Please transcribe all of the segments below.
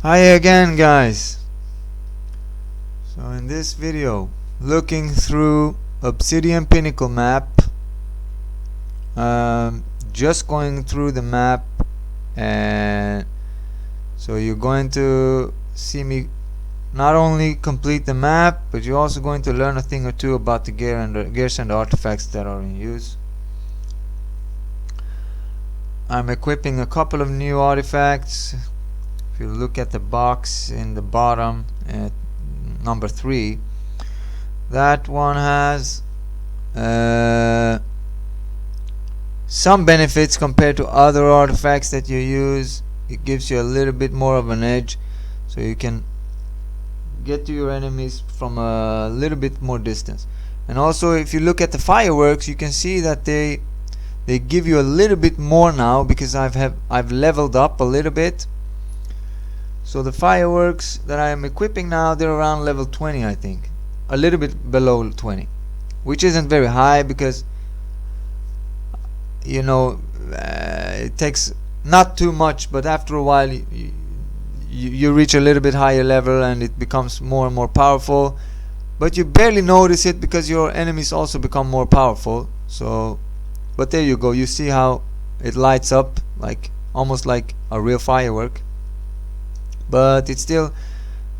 Hi again, guys. So in this video, looking through Obsidian Pinnacle map, just going through the map, and so you're going to see me not only complete the map, but you're also going to learn a thing or two about the gears and the artifacts that are in use. I'm equipping a couple of new artifacts. If you look at the box in the bottom at number 3, that one has some benefits compared to other artifacts that you use. It gives you a little bit more of an edge, so you can get to your enemies from a little bit more distance. And also, if you look at the fireworks, you can see that they give you a little bit more now, because I've leveled up a little bit. So the fireworks that I am equipping now, they're around level 20, I think, a little bit below 20, which isn't very high, because you know, it takes not too much, but after a while you reach a little bit higher level and it becomes more and more powerful, but you barely notice it because your enemies also become more powerful. So, but there you go, you see how it lights up like almost like a real firework, but it still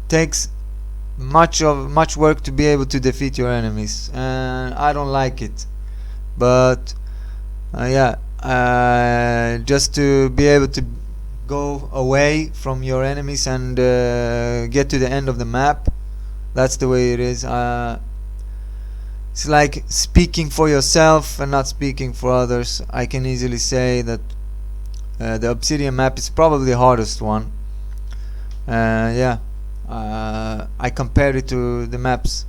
takes much work to be able to defeat your enemies, and I don't like it. But just to be able to go away from your enemies and get to the end of the map, that's the way it is. It's like speaking for yourself and not speaking for others. I can easily say that the Obsidian map is probably the hardest one. I compared it to the maps,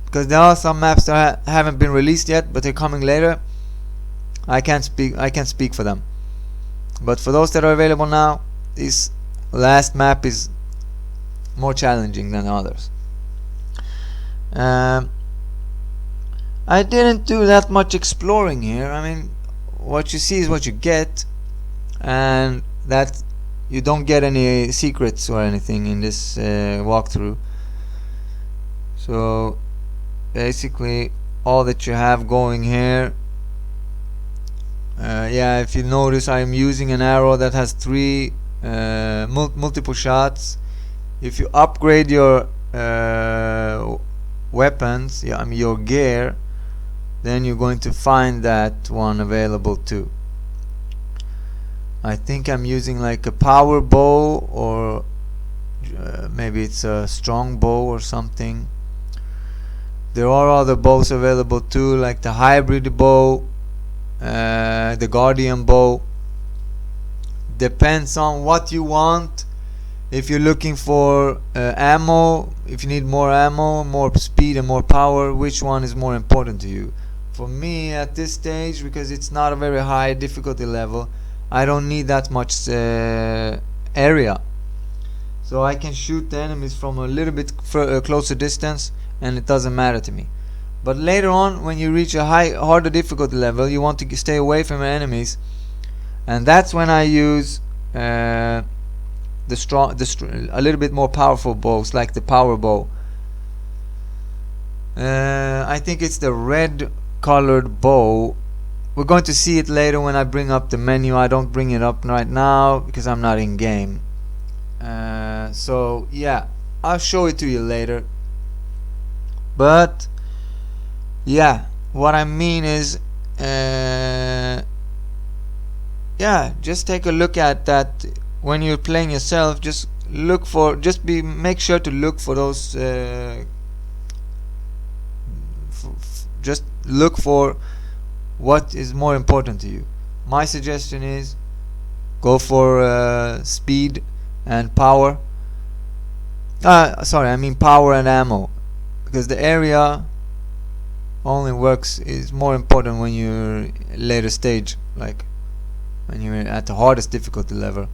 because there are some maps that haven't been released yet, but they're coming later. I can't speak for them, but for those that are available now, this last map is more challenging than others. I didn't do that much exploring here. I mean, what you see is what you get, and that you don't get any secrets or anything in this walkthrough. So basically all that you have going here, if you notice, I'm using an arrow that has 3 multiple shots. If you upgrade your weapons, your gear, then you're going to find that one available too. I think I'm using like a power bow, or maybe it's a strong bow or something. There are other bows available too, like the hybrid bow, the guardian bow. Depends on what you want. If you're looking for ammo, if you need more ammo, more speed and more power, which one is more important to you? For me at this stage, because it's not a very high difficulty level, I don't need that much area, so I can shoot the enemies from a little bit closer distance, and it doesn't matter to me. But later on, when you reach a harder difficulty level, you want to stay away from your enemies, and that's when I use a little bit more powerful bows, like the power bow. I think it's the red colored bow. We're going to see it later when I bring up the menu. I don't bring it up right now because I'm not in game. So yeah, I'll show it to you later. But yeah, what I mean is, just take a look at that when you're playing yourself. Just look for, make sure to look for those. Just look for what is more important to you. My suggestion is go for speed and power. Sorry, I mean power and ammo, because the area only is more important when you're later stage, like when you're at the hardest difficulty level,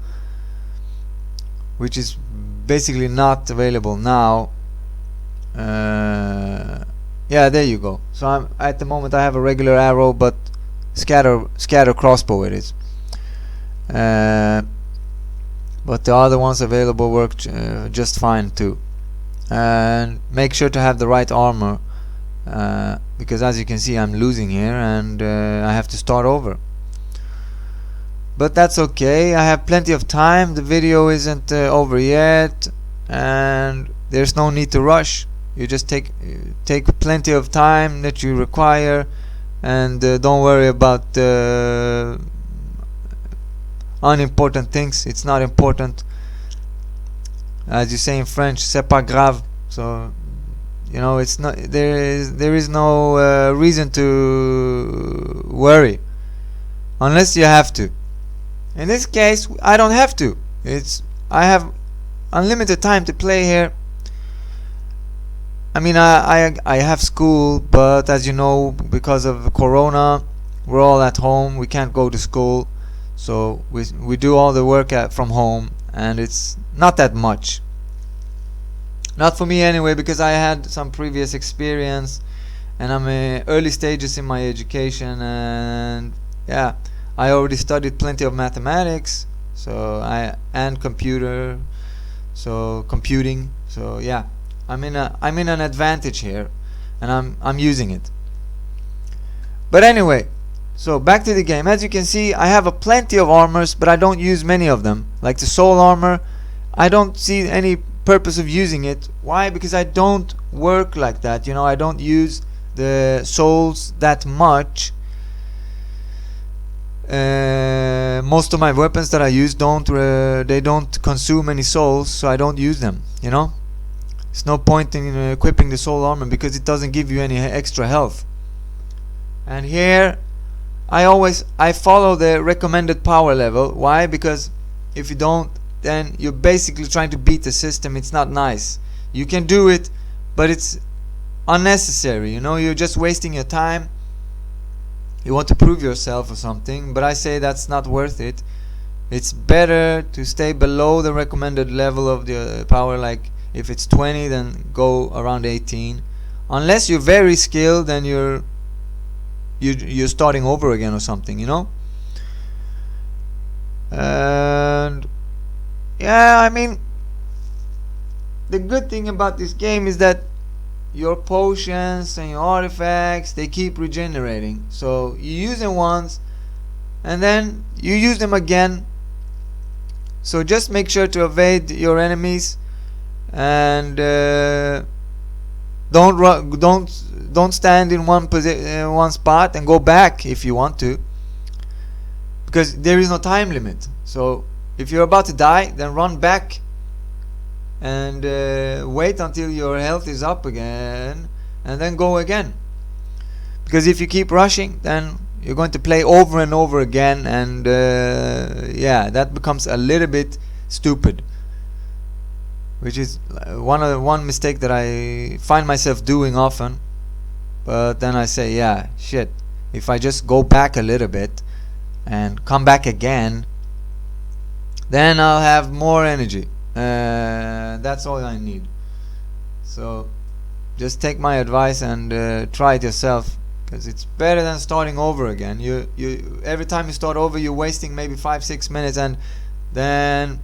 which is basically not available now. There you go. So at the moment I have a regular arrow, but scatter crossbow it is. but the other ones available work just fine too. And make sure to have the right armor, because as you can see I'm losing here, and I have to start over. But that's okay, I have plenty of time, the video isn't over yet, and there's no need to rush. You just take plenty of time that you require, and don't worry about unimportant things. It's not important. As you say in French, c'est pas grave. So you know, it's not, there is no reason to worry unless you have to. In this case I don't have to. I have unlimited time to play here. I mean, I have school, but as you know, because of Corona, we're all at home. We can't go to school, so we do all the work from home, and it's not that much. Not for me anyway, because I had some previous experience, and I'm in early stages in my education, and yeah, I already studied plenty of mathematics, and computing. So yeah. I'm in an advantage here, and I'm using it. But anyway, so back to the game. As you can see, I have plenty of armors, but I don't use many of them. Like the soul armor, I don't see any purpose of using it. Why? Because I don't work like that. You know, I don't use the souls that much. Most of my weapons that I use don't consume any souls, so I don't use them. You know. There's no point in equipping the soul armor because it doesn't give you any extra health. And here I follow the recommended power level. Why? Because if you don't, then you're basically trying to beat the system. It's not nice. You can do it, but it's unnecessary. You know, you're just wasting your time. You want to prove yourself or something, but I say that's not worth it. It's better to stay below the recommended level of the power. Like if it's 20, then go around 18. Unless you're very skilled, then you're starting over again or something, you know. And yeah, I mean, the good thing about this game is that your potions and your artifacts, they keep regenerating. So you use them once, and then you use them again. So just make sure to evade your enemies, and don't stand in one spot and go back if you want to, because there is no time limit. So if you're about to die, then run back and wait until your health is up again, and then go again. Because if you keep rushing, then you're going to play over and over again, and yeah, that becomes a little bit stupid, which is one mistake that I find myself doing often. But then I say, yeah, shit, if I just go back a little bit and come back again, then I'll have more energy. That's all I need. So just take my advice and try it yourself, because it's better than starting over again. You every time you start over, you're wasting maybe 5-6 minutes, and then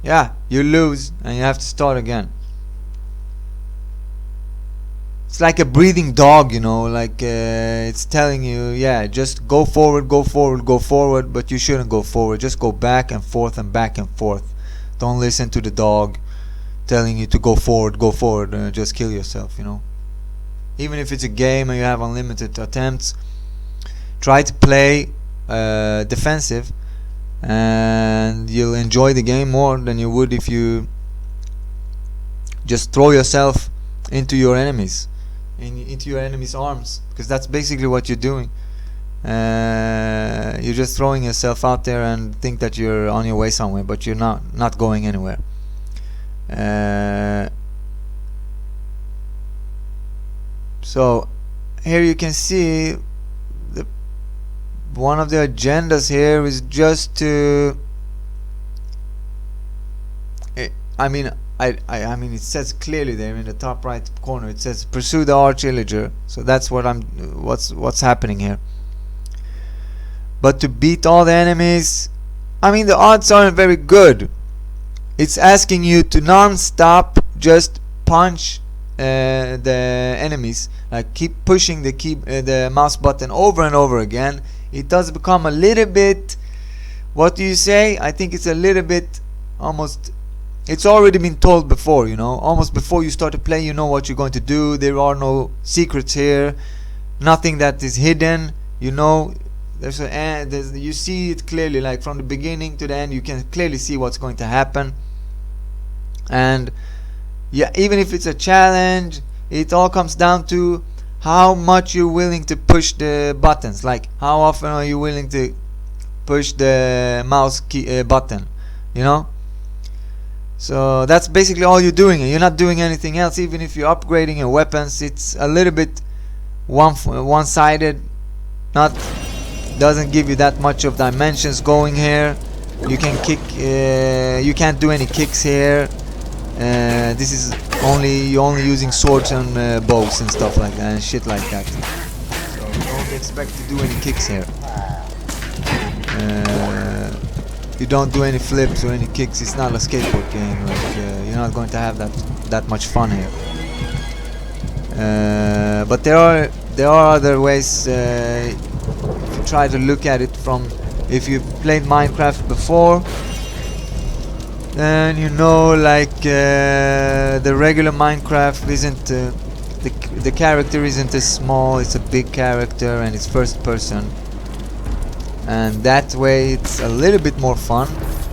yeah, you lose and you have to start again. It's like a breathing dog, you know, like it's telling you, yeah, just go forward, go forward, go forward, but you shouldn't go forward. Just go back and forth and back and forth. Don't listen to the dog telling you to go forward, just kill yourself, you know. Even if it's a game and you have unlimited attempts, try to play defensive, and you'll enjoy the game more than you would if you just throw yourself into your enemies, into your enemy's arms, because that's basically what you're doing. You're just throwing yourself out there and think that you're on your way somewhere, but you're not going anywhere. So here you can see one of the agendas here is just to I mean it says clearly there in the top right corner, it says pursue the arch-illager. So that's what's happening here. But to beat all the enemies, I mean, the odds aren't very good, it's asking you to non-stop just punch the enemies, like keep pushing the mouse button over and over again. It does become a little bit, what do you say, I think it's a little bit almost, it's already been told before, you know, almost before you start to play, you know what you're going to do. There are no secrets here, nothing that is hidden, you know. You see it clearly, like from the beginning to the end, you can clearly see what's going to happen. And yeah, even if it's a challenge, it all comes down to how much you're willing to push the buttons. Like how often are you willing to push the mouse key button, you know. So that's basically all you're doing. You're not doing anything else. Even if you're upgrading your weapons, it's a little bit one-sided. Doesn't give you that much of dimensions going here. You can kick. You can't do any kicks here. This is you're only using swords and bows and stuff like that and shit like that. So don't expect to do any kicks here. You don't do any flips or any kicks. It's not a skateboard game. Like you're not going to have that much fun here. But there are other ways. If you try to look at it from, if you've played Minecraft before, then you know, like the regular Minecraft isn't the character isn't as small. It's a big character and it's first person, and that way it's a little bit more fun.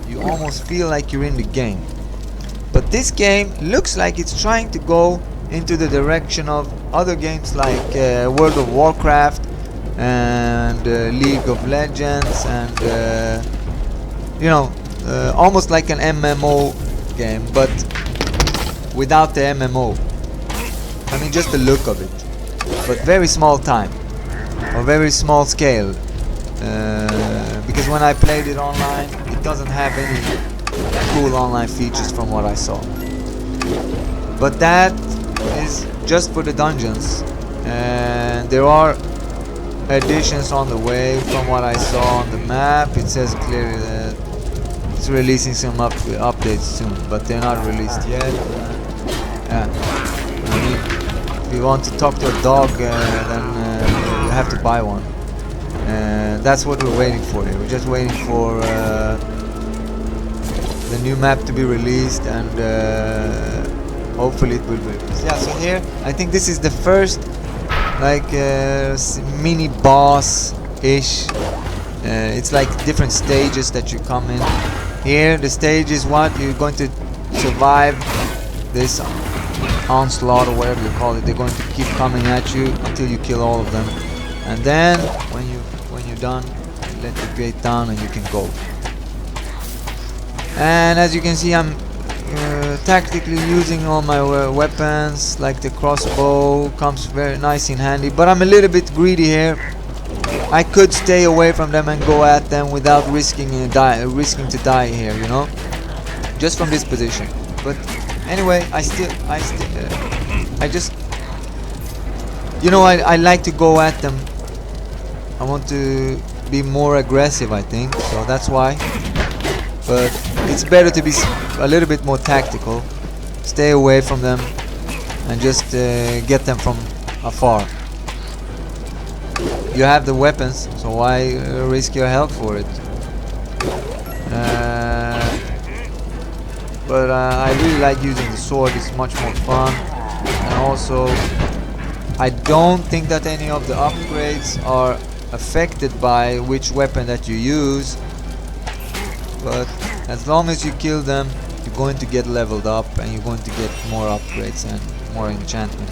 You almost feel like you're in the game. But this game looks like it's trying to go into the direction of other games like World of Warcraft and League of Legends, and you know, almost like an MMO game, but without the MMO. I mean, just the look of it, but very small time or very small scale. Because when I played it online, it doesn't have any cool online features from what I saw. But that is just for the dungeons, and there are additions on the way. From what I saw on the map, it says clearly that it's releasing some updates soon, but they're not released yet. Yeah. I mean, if you want to talk to a dog, then you have to buy one. That's what we're waiting for here. We're just waiting for the new map to be released, and hopefully it will be released. Yeah, so here I think this is the first like mini boss-ish. It's like different stages that you come in. Here the stage is what you're going to survive this onslaught or whatever you call it. They're going to keep coming at you until you kill all of them, and then when you're done, you let the gate down and you can go. And as you can see, I'm tactically using all my weapons. Like the crossbow comes very nice in handy, but I'm a little bit greedy here. I could stay away from them and go at them without risking to die here, you know, just from this position. But anyway, I just, you know, I like to go at them. I want to be more aggressive, I think, so that's why. But it's better to be a little bit more tactical, stay away from them and just get them from afar. You have the weapons, so why risk your health for it? But I really like using the sword. It's much more fun, and also I don't think that any of the upgrades are affected by which weapon that you use, but as long as you kill them, you're going to get leveled up and you're going to get more upgrades and more enchantment.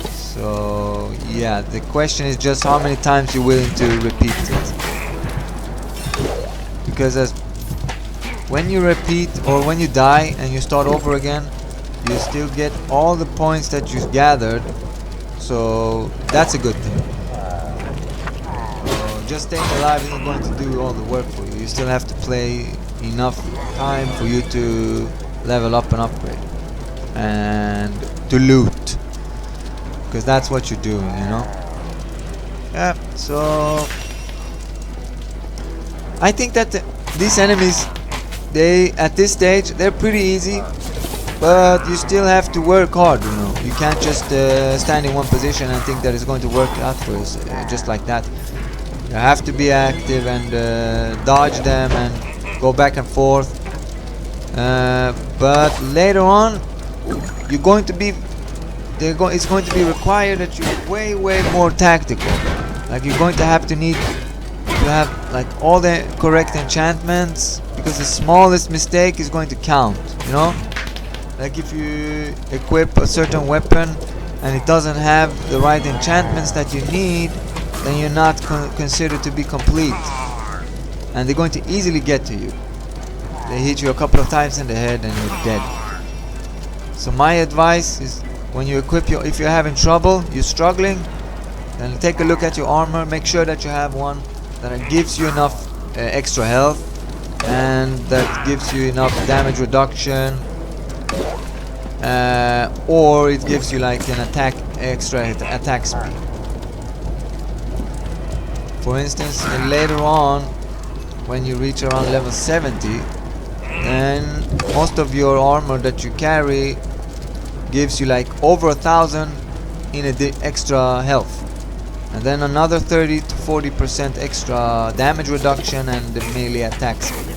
So yeah, the question is just how many times you're willing to repeat it, because when you repeat or when you die and you start over again, you still get all the points that you've gathered, so that's a good thing. Just staying alive isn't going to do all the work for you. You still have to play enough time for you to level up and upgrade and to loot, because that's what you're doing, you know. Yeah, so I think that these enemies, at this stage they're pretty easy, but you still have to work hard, you know. You can't just stand in one position and think that it's going to work out for you just like that. You have to be active and dodge them and go back and forth. But later on, you're going to be it's going to be required that you're way more tactical. Like you're going to have to need to have like all the correct enchantments, because the smallest mistake is going to count, you know. Like if you equip a certain weapon and it doesn't have the right enchantments that you need, then you're not considered to be complete, and they're going to easily get to you. They hit you a couple of times in the head and you're dead. So my advice is, when you equip if you're having trouble, you're struggling, then take a look at your armor. Make sure that you have one that gives you enough extra health and that gives you enough damage reduction, or it gives you like an extra attack speed. For instance, later on, when you reach around level 70, then most of your armor that you carry gives you like over 1,000 in extra health, and then another 30 to 40% extra damage reduction and the melee attack speed.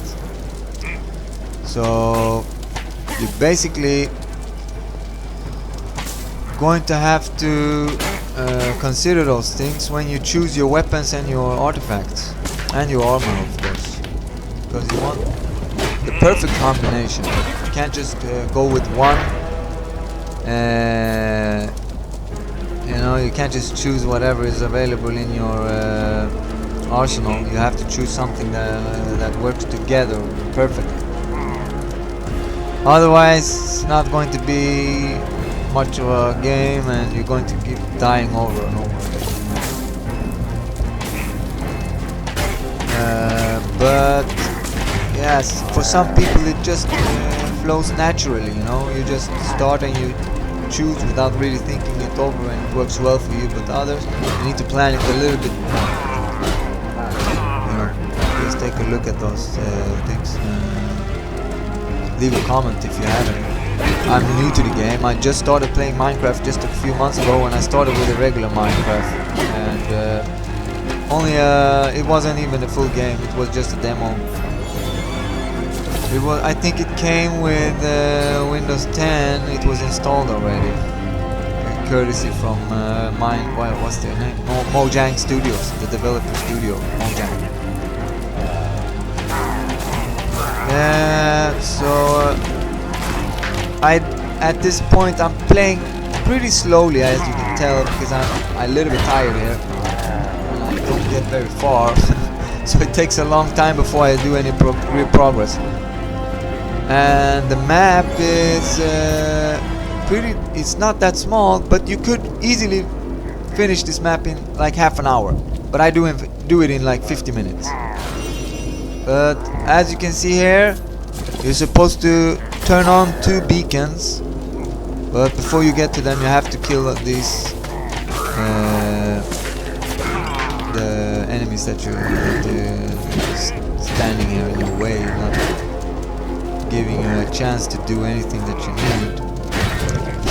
So you basically going to have to consider those things when you choose your weapons and your artifacts and your armor, of course, because you want the perfect combination. You can't just go with one. You know, you can't just choose whatever is available in your arsenal. You have to choose something that works together perfectly. Otherwise, it's not going to be much of a game, and you're going to keep dying over and over. But yes, for some people it just flows naturally, you know. You just start and you choose without really thinking it over, and it works well for you. But others, you need to plan it a little bit more. You know, please take a look at those things. Leave a comment if you haven't. I'm new to the game. I just started playing Minecraft just a few months ago, when I started with a regular Minecraft, and only it wasn't even a full game. It was just a demo. It was, I think it came with Windows 10. It was installed already, courtesy from what's their name? Mojang Studios, the developer studio, Mojang. Yeah, so at this point I'm playing pretty slowly, as you can tell, because I'm a little bit tired here. I don't get very far, so it takes a long time before I do any real progress. And the map is it's not that small, but you could easily finish this map in like half an hour, but I do it in like 50 minutes. But as you can see here, you're supposed to turn on 2 beacons, but before you get to them you have to kill these the enemies that you're standing here in your way, not giving you a chance to do anything that you need.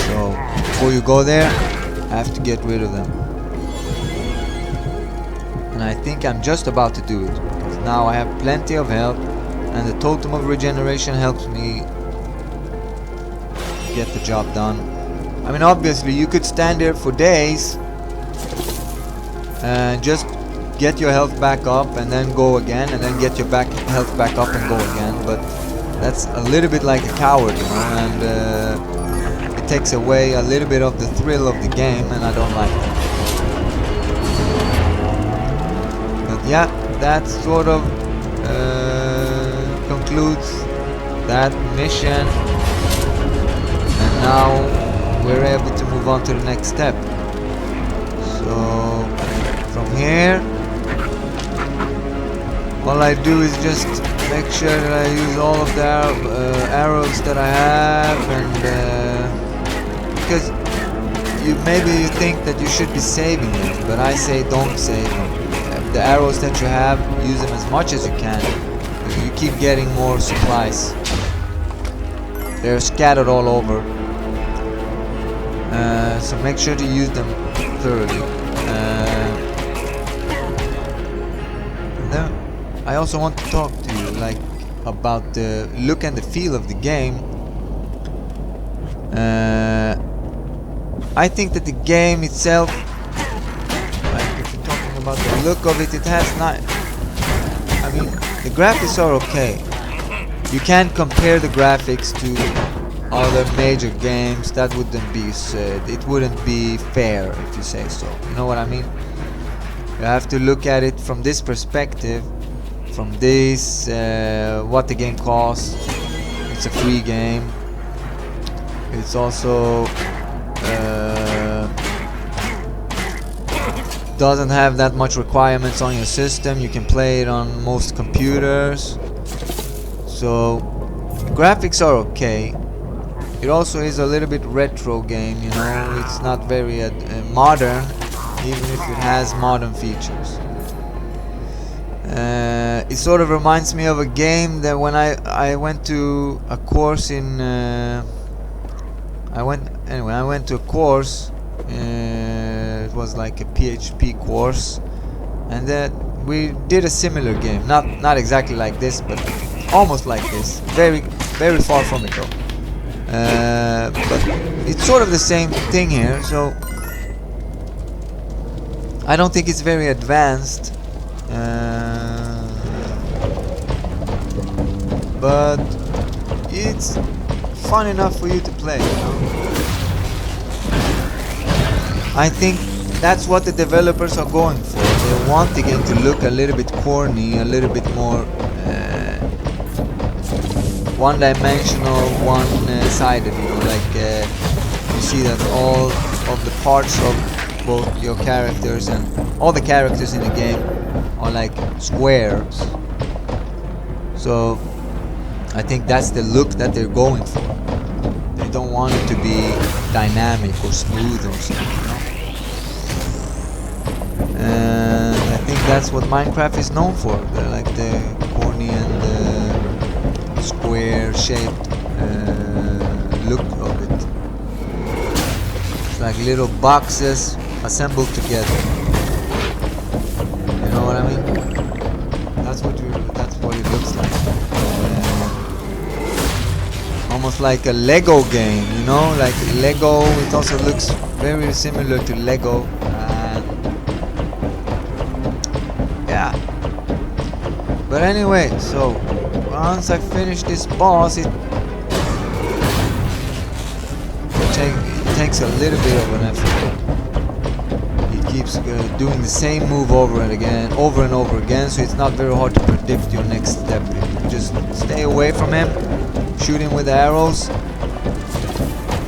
So before you go there, I have to get rid of them, and I think I'm just about to do it. Now I have plenty of health, and the totem of regeneration helps me get the job done. I mean, obviously you could stand there for days and just get your health back up and then go again, and then get your health back up and go again, but that's a little bit like a coward, you know, and it takes away a little bit of the thrill of the game, and I don't like that. But yeah, that sort of concludes that mission, and now we're able to move on to the next step. So from here, all I do is just make sure that I use all of the arrows that I have, and because maybe you think that you should be saving it, but I say don't save them. The arrows that you have, use them as much as you can, because you keep getting more supplies. They're scattered all over. So make sure to use them thoroughly. Then I also want to talk to you like about the look and the feel of the game. I think that the game itself, like if you're talking about the look of it, it has not. I mean, the graphics are okay. You can't compare the graphics to other major games. That wouldn't be it wouldn't be fair if you say so. You know what I mean? You have to look at it from this perspective, from this what the game costs. It's a free game. It's also doesn't have that much requirements on your system. You can play it on most computers. So graphics are okay. It also is a little bit retro game, you know. It's not very modern, even if it has modern features. It sort of reminds me of a game that when I went to a course in I went to a course. It was like a PHP course, and that we did a similar game. Not exactly like this, but almost like this. Very far from it though. But it's sort of the same thing here. So I don't think it's very advanced, but it's fun enough for you to play, you know? I think that's what the developers are going for. They want the game to look a little bit corny, a little bit more one-dimensional, one-sided, you know, like you see that all of the parts of both your characters and all the characters in the game are like squares. So I think that's the look that they're going for. They don't want it to be dynamic or smooth or something, you know? And I think that's what Minecraft is known for. They're like the corny and square shaped look of it. It's like little boxes assembled together. You know what I mean? That's what it looks like. Almost like a Lego game, you know, like Lego. It also looks very similar to Lego. Yeah. But anyway, so once I finish this boss, it takes a little bit of an effort. It keeps doing the same move over and over again, so it's not very hard to predict your next step. You just stay away from him, shoot him with arrows.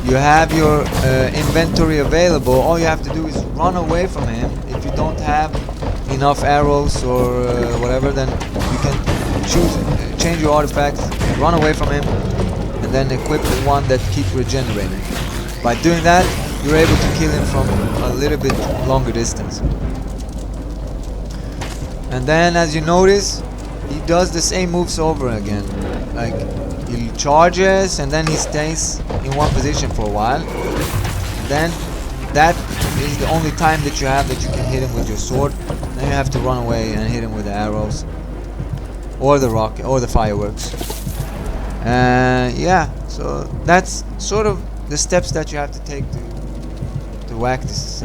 You have your inventory available. All you have to do is run away from him. If you don't have enough arrows or whatever, then you can change your artifacts, run away from him, and then equip the one that keeps regenerating. By doing that, you're able to kill him from a little bit longer distance. And then, as you notice, he does the same moves over again. Like, he charges and then he stays in one position for a while. And then that is the only time that you have that you can hit him with your sword. Then you have to run away and hit him with the arrows, or the rocket, or the fireworks. Yeah, so that's sort of the steps that you have to take to whack this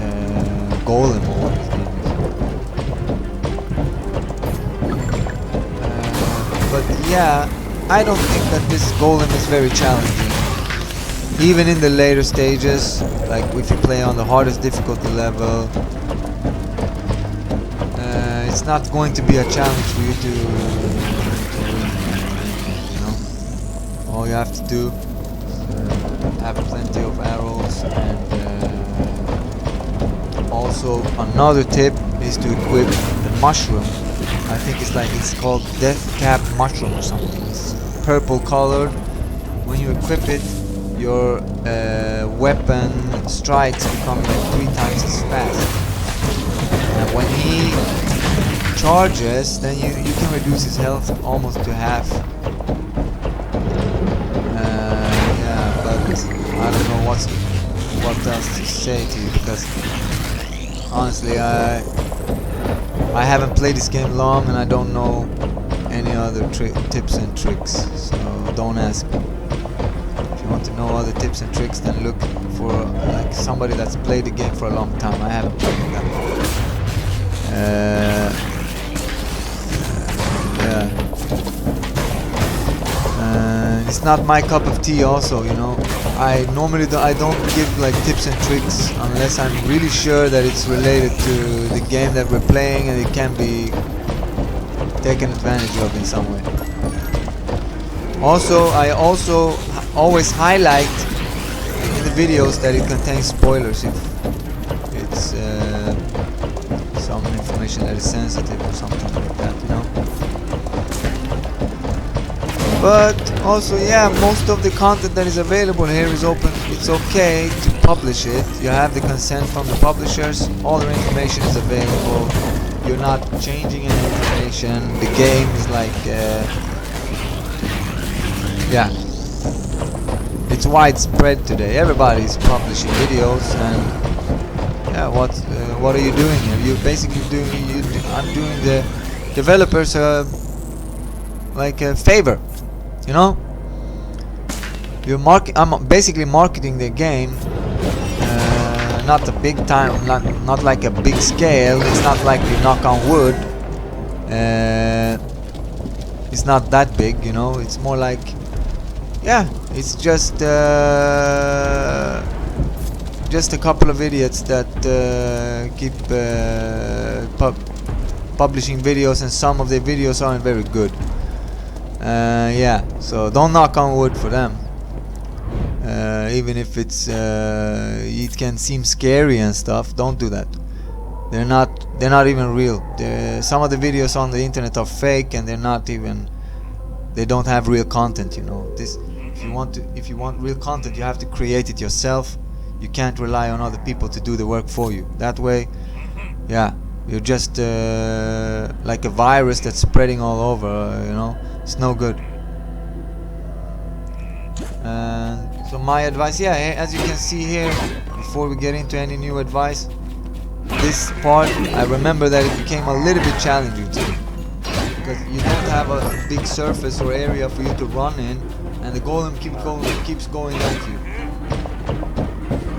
golem or what his name is. But yeah, I don't think that this golem is very challenging. Even in the later stages, like if you play on the hardest difficulty level, it's not going to be a challenge for you to win, you know. All you have to do is have plenty of arrows, and also another tip is to equip the mushroom. I think it's called Death Cap Mushroom or something. It's purple colored. When you equip it, your weapon strikes become like 3 times as fast. And when he charges, then you can reduce his health almost to half. Yeah, but I don't know what else to say to you, because honestly I haven't played this game long and I don't know any other tips and tricks, so don't ask me. If you want to know other tips and tricks, then look for like somebody that's played the game for a long time. I haven't played it that long. Yeah. It's not my cup of tea also, you know. I normally I don't give like tips and tricks unless I'm really sure that it's related to the game that we're playing and it can be taken advantage of in some way. Also, I always highlight in the videos that it contains spoilers if it's some information that is sensitive or something like that, you know. But also, yeah, most of the content that is available here is open. It's okay to publish it. You have the consent from the publishers. All their information is available. You're not changing any information. The game is like, yeah, it's widespread today. Everybody's publishing videos, and yeah, what are you doing here? You're basically doing. I'm doing the developers like a favor. You know, I'm basically marketing the game, not a big time, not like a big scale. It's not like you knock on wood. It's not that big, you know. It's more like, yeah, it's just a couple of idiots that keep publishing videos, and some of their videos aren't very good. Yeah, so don't knock on wood for them. Even if it's it can seem scary and stuff, don't do that. They're not even real. Some of the videos on the internet are fake, and they don't have real content, you know. If you want real content, you have to create it yourself. You can't rely on other people to do the work for you. That way, yeah, you're just like a virus that's spreading all over, you know. It's no good. And so my advice, yeah, as you can see here, before we get into any new advice, this part, I remember that it became a little bit challenging to me, because you don't have a big surface or area for you to run in, and the golem keeps going at you.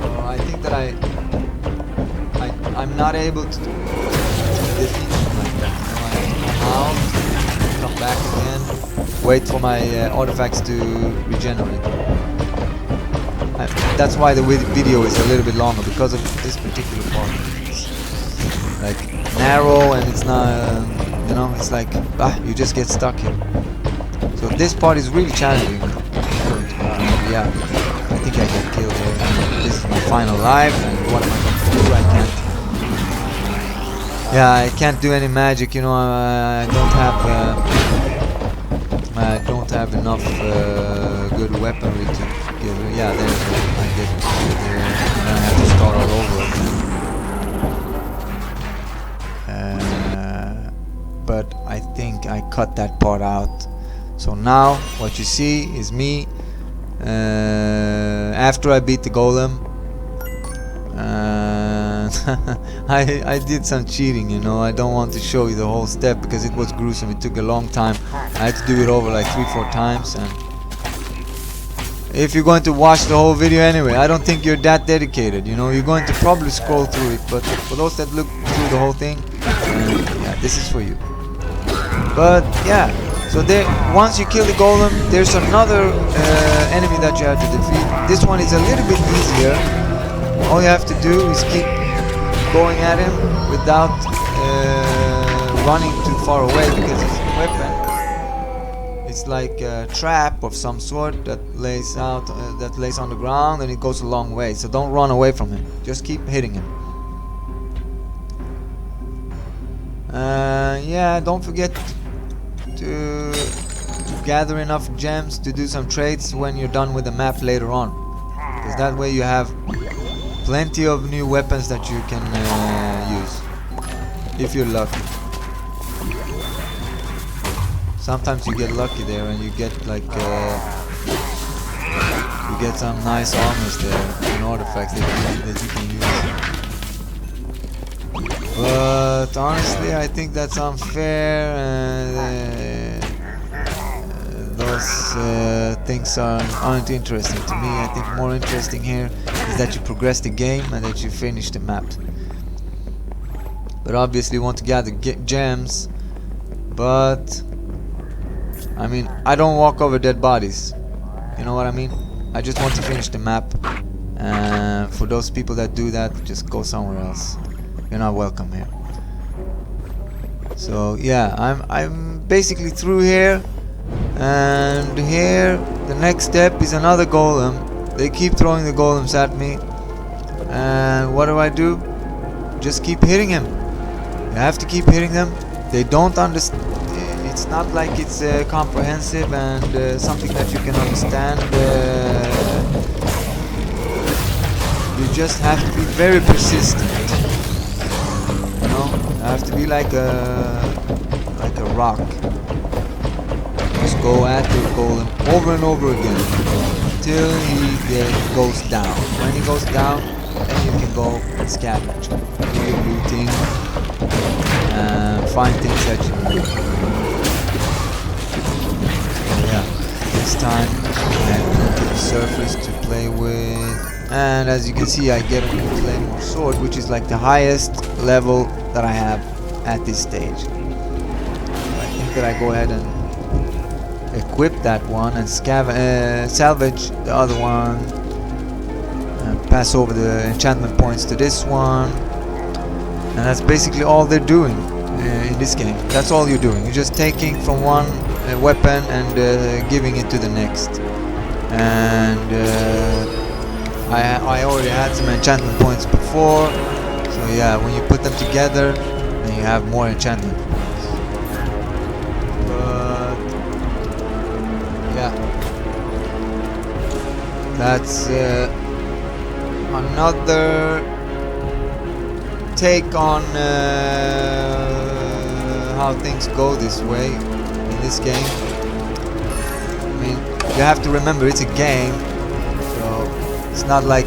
So I think that I'm not able to defeat him like that. You know, I have to come out, come back again, wait for my artifacts to regenerate. That's why the video is a little bit longer, because of this particular part. It's like narrow, and it's not, you know, it's like you just get stuck here. So this part is really challenging. Yeah, I think I get killed here. This is my final life, and what am I going to do? I can't do any magic, you know. I don't have enough good weaponry to give. Yeah, there I get and I have to start all over again. But I think I cut that part out. So now what you see is me after I beat the golem. I did some cheating, you know. I don't want to show you the whole step because it was gruesome. It took a long time. I had to do it over like 3-4 times, and if you're going to watch the whole video anyway, I don't think you're that dedicated, you know. You're going to probably scroll through it, but for those that look through the whole thing, yeah, this is for you. But yeah, so there, once you kill the golem, there's another enemy that you have to defeat. This one is a little bit easier. All you have to do is keep going at him without running too far away, because his weapon, it's like a trap of some sort that lays on the ground, and it goes a long way. So don't run away from him. Just keep hitting him. Yeah, don't forget to gather enough gems to do some trades when you're done with the map later on, because that way you have plenty of new weapons that you can use if you're lucky. sometimes you get lucky there and you get like you get some nice armors there and artifacts that you can use. But honestly, I think that's unfair, and those things aren't interesting to me. I think more interesting here is that you progress the game and that you finish the map. But obviously you want to gather gems, but I mean, I don't walk over dead bodies, you know what I mean? I just want to finish the map, and for those people that do that, just go somewhere else. You're not welcome here. So yeah, I'm basically through here, and here the next step is another golem. They keep throwing the golems at me, and what do? Just keep hitting him. You have to keep hitting them. They don't understand. It's not like it's comprehensive and something that you can understand. You just have to be very persistent. You know, you have to be like a rock. Just go at the golem over and over again until he goes down. When he goes down, then you can go and scavenge, do your looting, and find things that you need. Yeah, this time I have to the surface to play with, and as you can see, I get a new claymore sword, which is like the highest level that I have at this stage. I think that I go ahead and equip that one and salvage the other one, and pass over the enchantment points to this one, and that's basically all they're doing in this game. That's all you're doing. You're just taking from one weapon and giving it to the next. And I already had some enchantment points before, so yeah, when you put them together, then you have more enchantment points. But yeah, that's another take on how things go this way in this game. I mean, you have to remember it's a game, so it's not like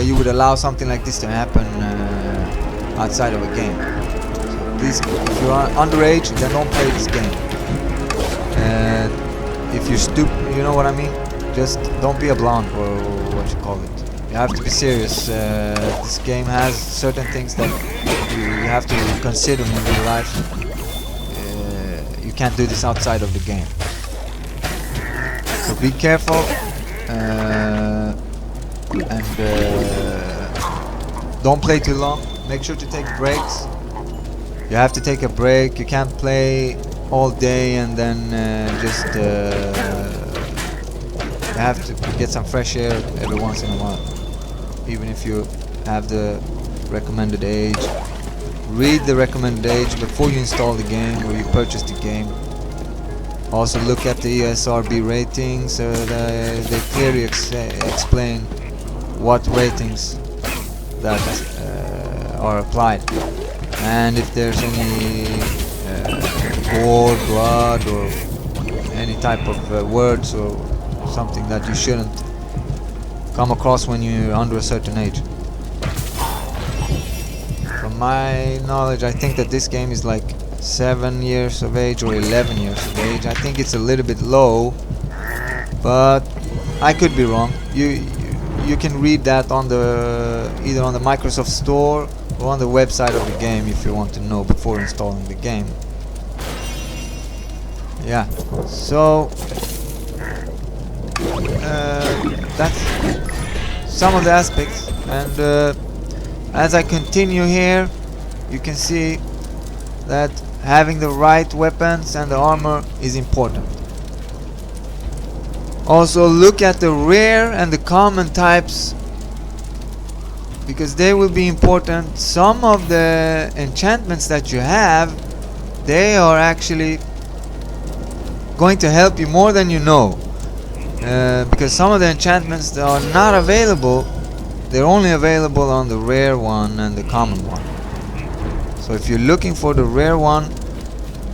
you would allow something like this to happen outside of a game. So please, if you're underage, then don't play this game. And if you're stupid, you know what I mean? Just don't be a blonde, or what you call it. You have to be serious. This game has certain things that you have to consider in real life. You can't do this outside of the game. So be careful, and don't play too long. Make sure to take breaks. You have to take a break. You can't play all day and then you have to get some fresh air every once in a while. Even if you have the recommended age, read the recommended age before you install the game or you purchase the game. Also look at the ESRB ratings, they clearly explain what ratings that are applied, and if there's any gore, blood, or any type of words or something that you shouldn't come across when you're under a certain age. From my knowledge, I think that this game is like 7 years of age or 11 years of age. I think it's a little bit low, but I could be wrong. You can read that on the either on the Microsoft Store or on the website of the game if you want to know before installing the game. Yeah, so that's some of the aspects, and as I continue here, you can see that having the right weapons and the armor is important. Also look at the rare and the common types, because they will be important. Some of the enchantments that you have, they are actually going to help you more than you know, because some of the enchantments that are not available, they're only available on the rare one and the common one. So if you're looking for the rare one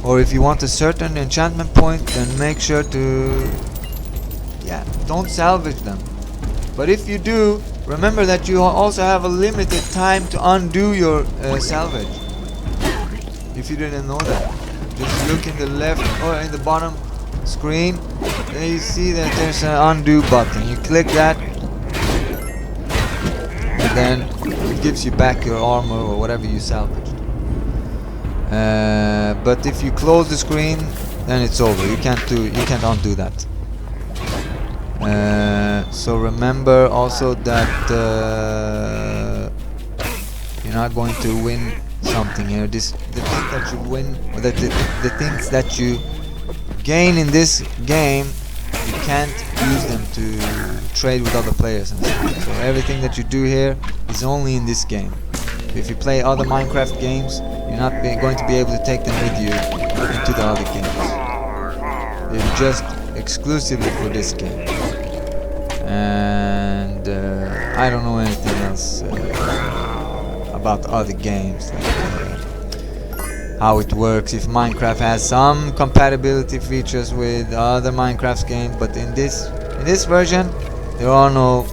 or if you want a certain enchantment point, then make sure to, yeah, don't salvage them. But if you do, remember that you also have a limited time to undo your salvage. If you didn't know that, just look in the left or in the bottom screen. There you see that there's an undo button. You click that, and then it gives you back your armor or whatever you salvaged. But if you close the screen, then it's over. You can't undo that. So remember also that you're not going to win something here. The things that you win, or the things that you gain in this game, you can't use them to trade with other players and stuff. So everything that you do here is only in this game. If you play other Minecraft games, you're not going to be able to take them with you into the other games. They're just exclusively for this game. And I don't know anything else about other games, like how it works, if Minecraft has some compatibility features with other Minecraft games, but in this version there are no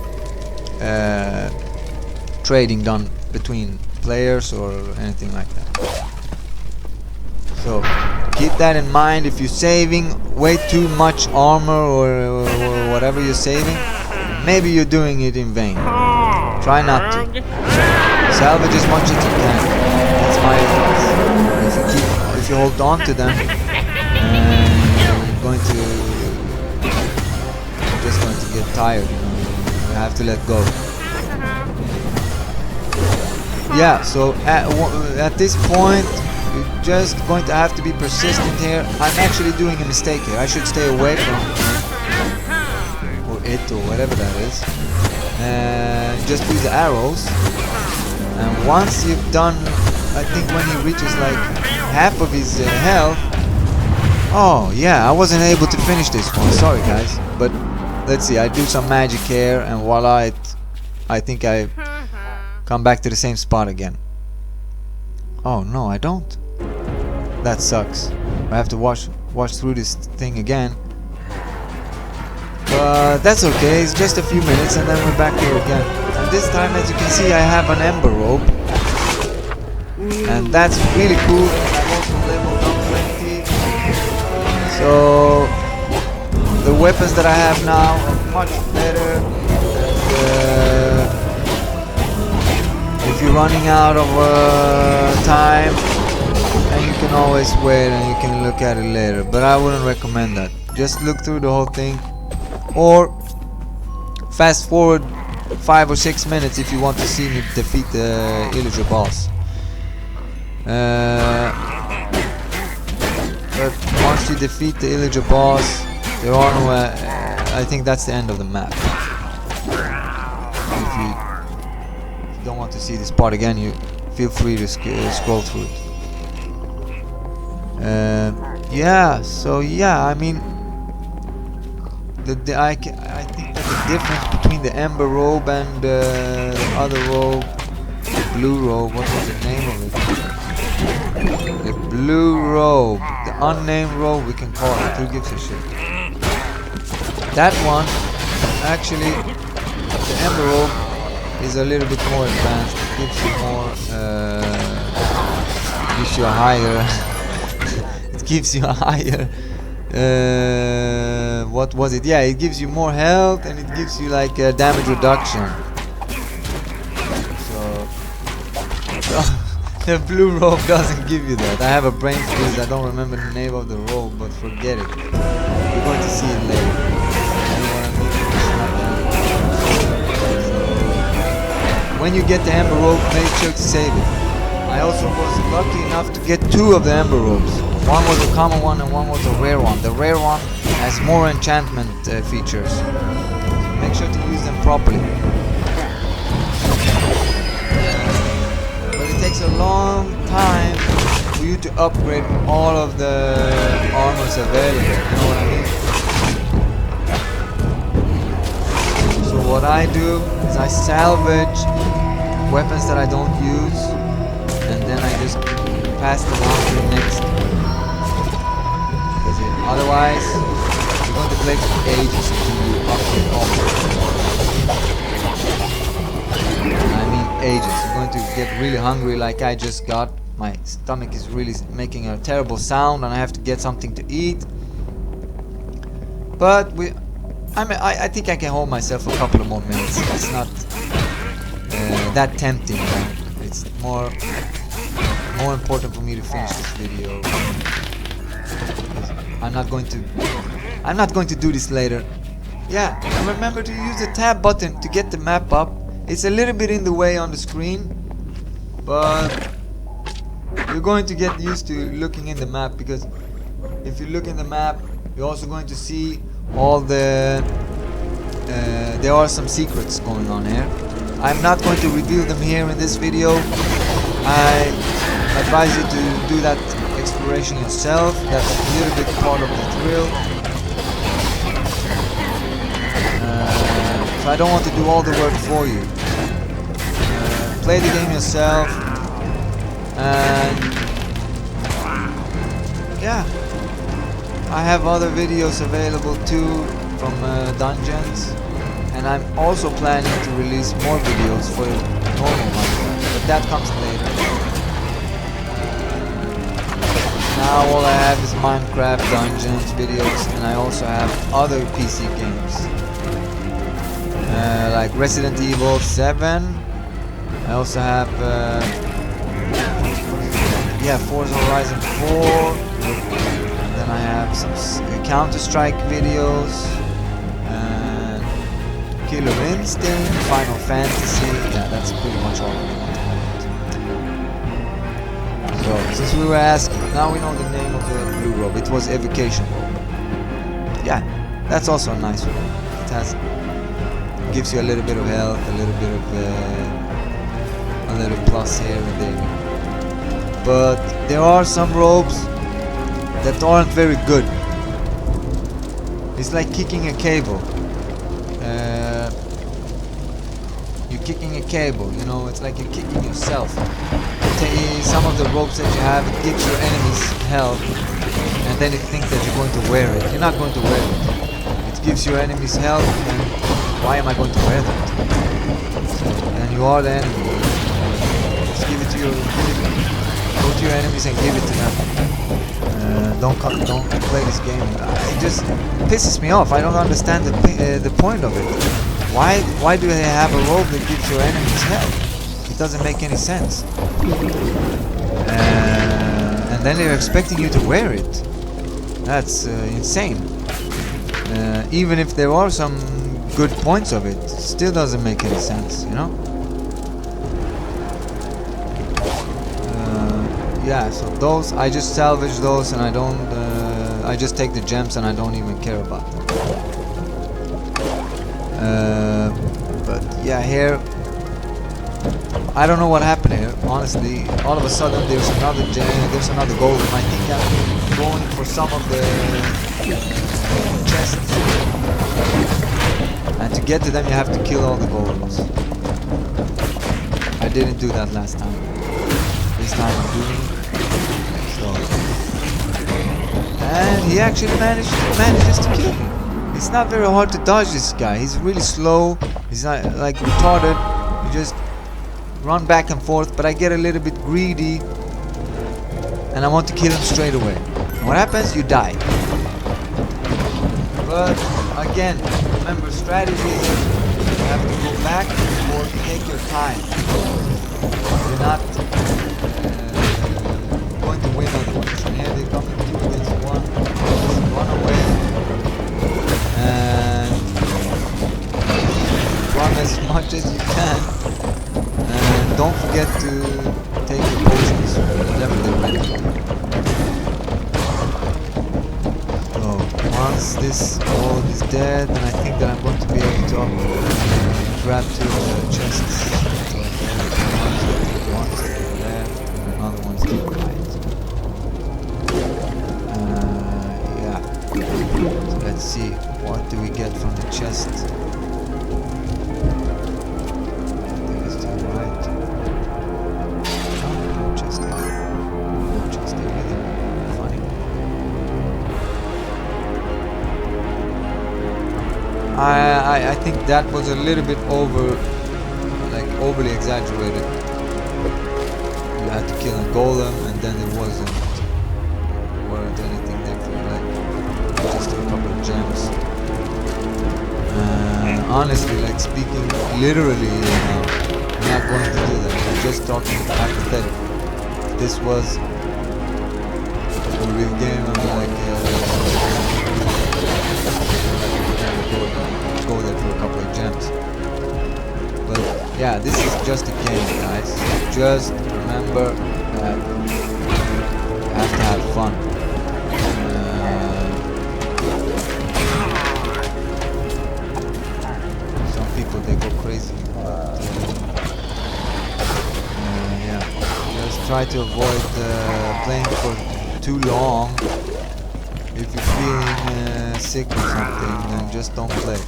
trading done between players or anything like that. So keep that in mind. If you're saving way too much armor or whatever you're saving, maybe you're doing it in vain. Try not to. Salvage as much as you can. That's my advice. If you hold on to them, you're just going to get tired. You have to let go. Yeah. So at this point, you're just going to have to be persistent here. I'm actually doing a mistake here. I should stay away from it or whatever that is. Just use the arrows. And once you've done, I think when he reaches like half of his health. Oh yeah, I wasn't able to finish this one. Sorry guys, but let's see. I do some magic here, and voila! I think I come back to the same spot again. Oh no, I don't. That sucks. I have to watch through this thing again. But that's okay. It's just a few minutes, and then we're back here again. And this time, as you can see, I have an ember rope. And that's really cool. I've also leveled up plenty. So the weapons that I have now are much better. And if you're running out of time, and you can always wait and you can look at it later. But I wouldn't recommend that. Just look through the whole thing, or fast forward 5 or 6 minutes if you want to see me defeat the villager boss. But once you defeat the villager boss, there are no. I think that's the end of the map. If you don't want to see this part again, you feel free to scroll through it. Yeah. So yeah, I mean, I think that the difference between the ember robe and the other robe, the blue robe, what was the name of it? The blue robe, the unnamed robe, we can call it. Who gives a shit? That one, actually, the ember robe is a little bit more advanced. It gives you more, gives you a higher. It gives you a higher. What was it? Yeah, it gives you more health and it gives you like damage reduction. So the blue robe doesn't give you that. I have a brain freeze. I don't remember the name of the robe, but forget it. We're going to see it later. So, when you get the ember robe, make sure to save it. I also was lucky enough to get 2 of the ember robes. One was a common one and one was a rare one. The rare one has more enchantment features. Make sure to use them properly. But it takes a long time for you to upgrade all of the armors available. You know what I mean? So what I do is I salvage weapons that I don't use, and then I just pass them on to the next Otherwise, you're going to play for ages until you upgrade all of it. I mean ages. You're going to get really hungry like I just got. My stomach is really making a terrible sound and I have to get something to eat. But I think I can hold myself a couple of more minutes. It's not that tempting. It's more important for me to finish this video. I'm not going to do this later. Yeah, and remember to use the tab button to get the map up. It's a little bit in the way on the screen, but you're going to get used to looking in the map, because if you look in the map, you're also going to see all the there are some secrets going on here. I'm not going to reveal them here in this video. I advise you to do that exploration yourself. That's a little bit part of the thrill. So I don't want to do all the work for you. Play the game yourself, and yeah, I have other videos available too from dungeons, and I'm also planning to release more videos for normal Minecraft, but that comes later. Now all I have is Minecraft dungeons videos, and I also have other PC games like Resident Evil 7. I also have Forza Horizon 4. Then I have some Counter-Strike videos, and Killer Instinct, Final Fantasy. Yeah, that's pretty much all of it. So, since we were asking, now we know the name of the blue robe. It was Evocation robe. Yeah, that's also a nice one. It gives you a little bit of health, a little bit of a little plus here and there. But there are some robes that aren't very good. It's like kicking a cable. You're kicking a cable, you know, it's like you're kicking yourself. Some of the ropes that you have, it gives your enemies health, and then it thinks that you're going to wear it. You're not going to wear it. It gives your enemies health, and why am I going to wear that? And you are the enemy. Just give it to your... Go to your enemies and give it to them. Don't play this game. It just pisses me off. I don't understand the point of it. Why do they have a robe that gives your enemies health? It doesn't make any sense. And then they're expecting you to wear it. That's insane. Even if there are some good points of it, still doesn't make any sense, you know? Yeah, so those, I just salvage those, and I don't, I just take the gems and I don't even care about them. But yeah, here, I don't know what happened here, honestly. All of a sudden there's another gem, there's another golem. I think I'm going for some of the chests. And to get to them you have to kill all the golems. I didn't do that last time. This time I'm doing it. So, and he actually manages to kill me. It's not very hard to dodge this guy. He's really slow. He's not like retarded. You just run back and forth. But I get a little bit greedy, and I want to kill him straight away. And what happens? You die. But again, remember, strategy is you have to go back or take your time. You're not going to win otherwise. And here they come in 2 against 1. Just run away and run as much as you can. And don't forget to take your potions whenever they're ready. So once this world is dead, then I think that I'm going to be able to grab 2 of the chests. One's to the left and another one's to the right. Yeah. So let's see, what do we get from the chest? I think it's to the right. No chest here. No chest here either. Funny. I think that was a little bit overly exaggerated. You had to kill a golem, and then there weren't anything there for you, like just a couple of gems. Honestly, like speaking literally, I'm not going to do that. I'm just talking hypothetically. If this was a real game, I'm like, go there for a couple of gems. But yeah, this is just a game, guys. Just remember that you have to have fun. Some people, they go crazy. Yeah, just try to avoid playing for too long. If you're feeling sick or something, then just don't play.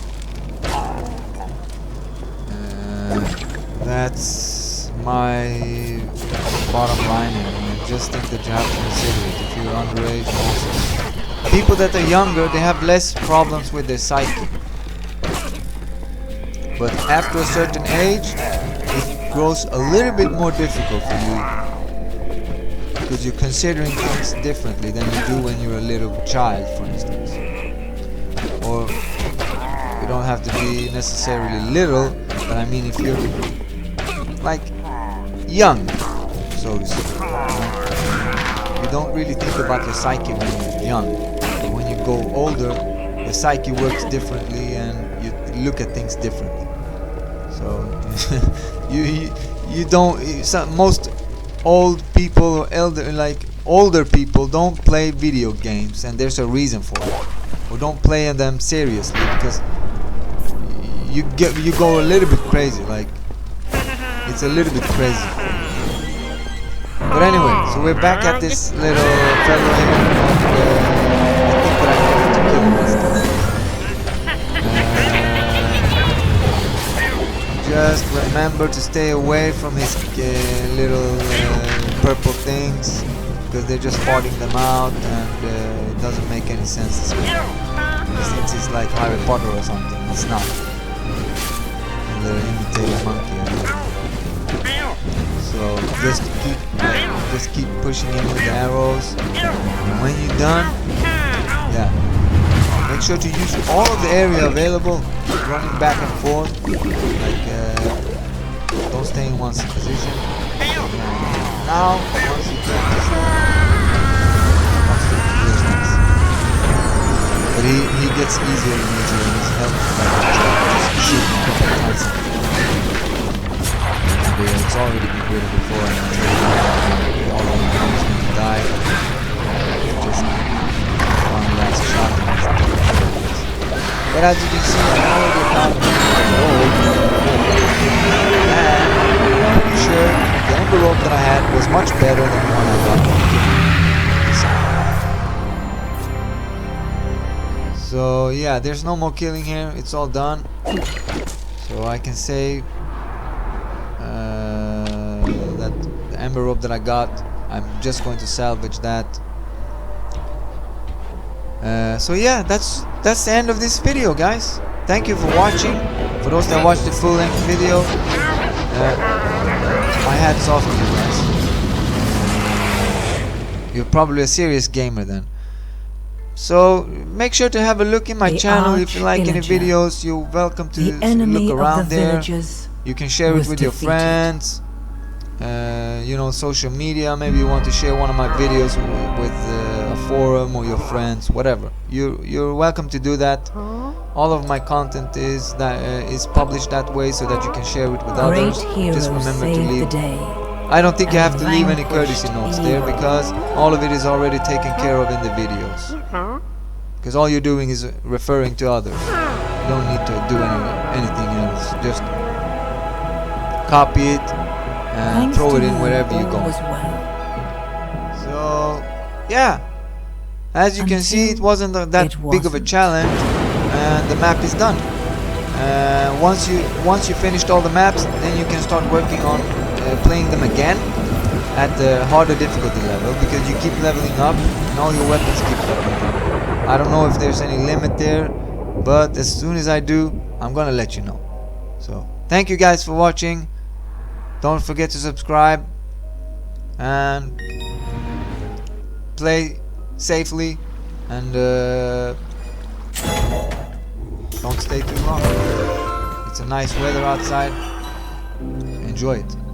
That's my bottom line here. I just think that you have to consider it if you're underage also. People that are younger, they have less problems with their psyche. But after a certain age, it grows a little bit more difficult for you. Because you're considering things differently than you do when you're a little child, for instance. Or you don't have to be necessarily little, but I mean if you're like young, so to speak. You don't really think about your psyche when you're young. But when you go older, your psyche works differently and you look at things differently. So you don't. Most old people or older people don't play video games, and there's a reason for it. Or don't play them seriously because you go a little bit crazy. Like it's a little bit crazy. But anyway, so we're back at this little fellow here, and I think that I have to kill him this time. Just remember to stay away from his little purple things, because they're just farting them out, and it doesn't make any sense to me. Since it's like Harry Potter or something, it's not. A little imitating monkey. So just keep pushing in with the arrows, and when you're done, yeah, make sure to use all of the area available, running back and forth, like don't stay in one position. Now, once you get this, but he gets easier and easier, and his health just shooting a couple of times. It's already been good before, and all of them is going to die. Just one last shot. But as you can see, I'm already about gold. And I'm pretty sure the envelope that I had was much better than the one I got. So yeah, there's no more killing here. It's all done. So I can say that the ember rope that I got, I'm just going to salvage that. So yeah, that's the end of this video, guys. Thank you for watching. For those that watched the full-length video, my hat's off to you guys. You're probably a serious gamer then. So make sure to have a look in my channel. If you like any videos, you're welcome to look around there. You can share it with your friends. You know, social media. Maybe you want to share one of my videos with a forum or your friends, whatever. You're welcome to do that. All of my content is published that way so that you can share it with others. Just remember to leave. I don't think you have to leave any courtesy notes there, because all of it is already taken care of in the videos. Because all you're doing is referring to others. You don't need to do anything else. Just copy it and throw it in wherever you go. So yeah, as you can see, it wasn't that big of a challenge, and the map is done. Once you finished all the maps, then you can start working on playing them again at the harder difficulty level, because you keep leveling up and all your weapons keep leveling up. I don't know if there's any limit there, but as soon as I do, I'm gonna let you know. So thank you guys for watching. Don't forget to subscribe and play safely, and don't stay too long. It's a nice weather outside. Enjoy it.